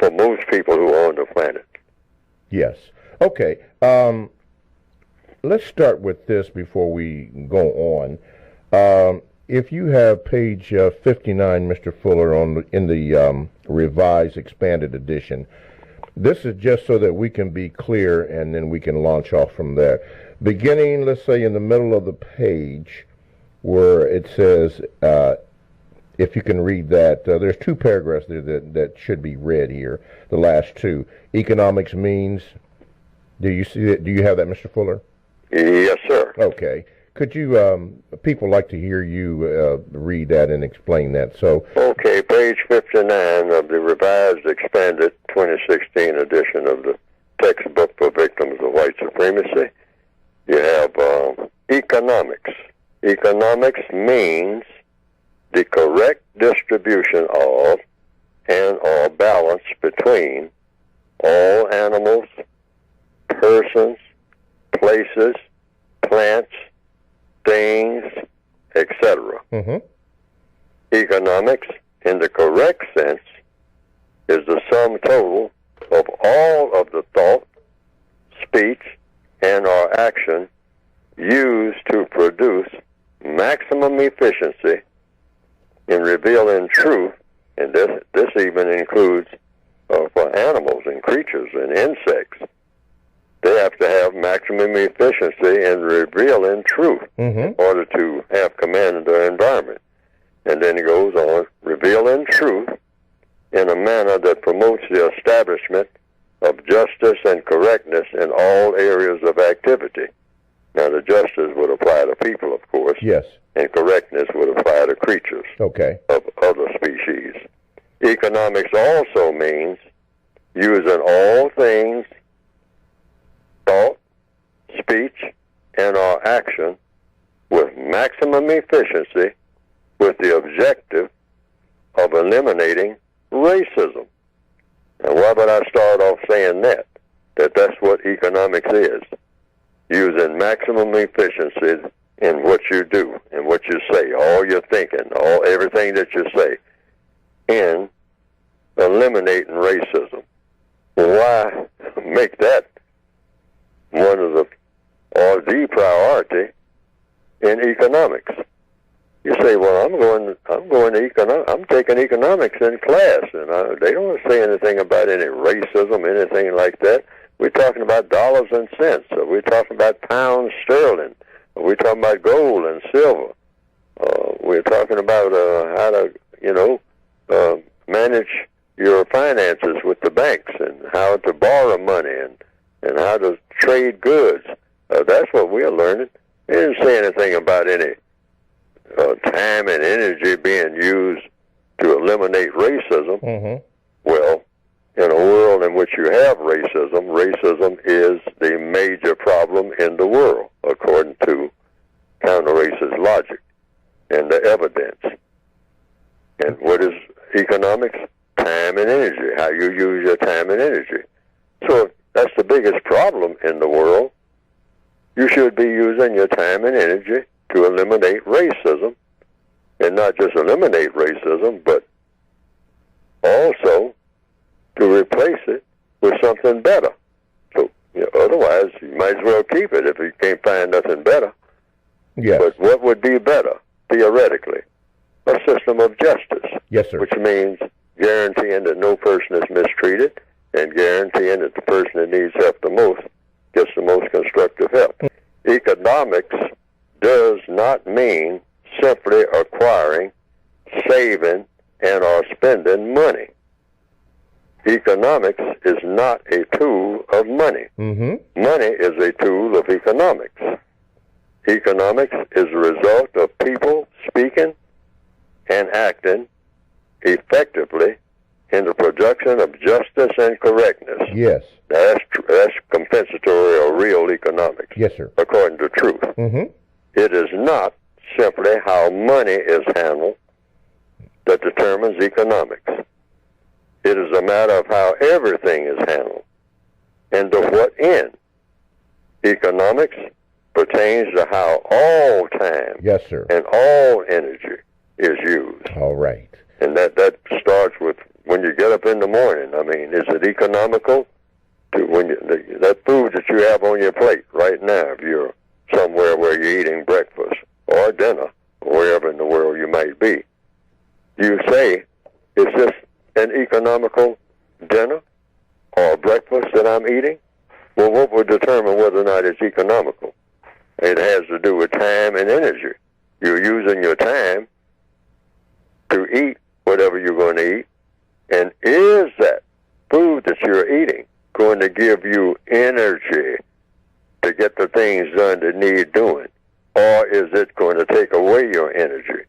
for most people who are on the planet. Yes. Okay. Let's start with this before we go on. If you have page 59, Mr. Fuller, in the revised expanded edition, this is just so that we can be clear and then we can launch off from there. Beginning, let's say, in the middle of the page where it says, if you can read that, there's two paragraphs there that should be read here, the last two. Economics means, do you see it? Do you have that, Mr. Fuller? Yes, sir. Okay. Could you, people like to hear you read that and explain that. So. Okay, page 59 of the revised expanded 2016 edition of the textbook for victims of white supremacy. You have economics. Economics means the correct distribution of and or balance between all animals, persons, places, plants, things, etc. Mm-hmm. Economics, in the correct sense, is the sum total of all of the thought, speech, and or action used to produce maximum efficiency in revealing truth, and this even includes for animals and creatures and insects. They have to have maximum efficiency in revealing truth in order to have command of their environment. And then it goes on, revealing truth in a manner that promotes the establishment of justice and correctness in all areas of activity. Now, the justice would apply to people, of course. Yes. And correctness would apply to creatures of other species. Economics also means using all things, thought, speech, and or action with maximum efficiency with the objective of eliminating racism. And why would I start off saying that? That's what economics is. Using maximum efficiency in what you do and what you say, all your thinking, everything that you say, in eliminating racism. Why make that one of the priority in economics? You say, well, I'm taking economics in class, and they don't say anything about any racism, anything like that. We're talking about dollars and cents. So we're talking about pounds sterling. We're talking about gold and silver. We're talking about how to, manage your finances with the banks and how to borrow money and how to trade goods. That's what we're learning. They didn't say anything about any time and energy being used to eliminate racism. Well, in a world in which you have racism is the major problem in the world, according to counter-racist logic and the evidence. And what is economics? Time and energy, how you use your time and energy. So if that's the biggest problem in the world, you should be using your time and energy to eliminate racism, and not just eliminate racism, but also to replace it with something better. So otherwise, you might as well keep it if you can't find nothing better. Yes. But what would be better, theoretically? A system of justice. Yes, sir. Which means guaranteeing that no person is mistreated and guaranteeing that the person that needs help the most gets the most constructive help. Economics does not mean simply acquiring, saving, and or spending money. Economics is not a tool of money. Money is a tool of economics. Economics is a result of people speaking and acting effectively in the production of justice and correctness. Yes. That's compensatory or real economics. Yes, sir. According to truth. It is not simply how money is handled that determines economics. It is a matter of how everything is handled and to what end. Economics pertains to how all time yes, sir. and all energy is used. All right. And that starts with when you get up in the morning? I mean, is it economical to that food that you have on your plate right now, if you're somewhere where you're eating breakfast or dinner, or wherever in the world you might be? You say, is this an economical dinner or breakfast that I'm eating? Well, what would determine whether or not it's economical? It has to do with time and energy. You're using your time to eat whatever you're going to eat, and is that food that you're eating going to give you energy to get the things done that need doing, or is it going to take away your energy?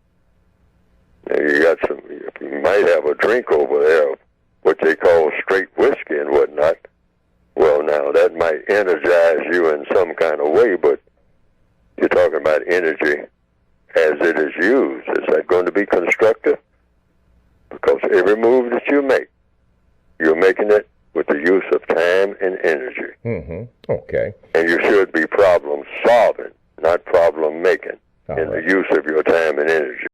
Now, you might have a drink over there, what they call straight whiskey and whatnot. Well, now, that might energize you in some kind of way, but you're talking about energy as it is used. Is that going to be constructive? Because every move that you make, you're making it with the use of time and energy. Mm-hmm. Okay. And you should be problem solving, not problem making, in the use of your time and energy.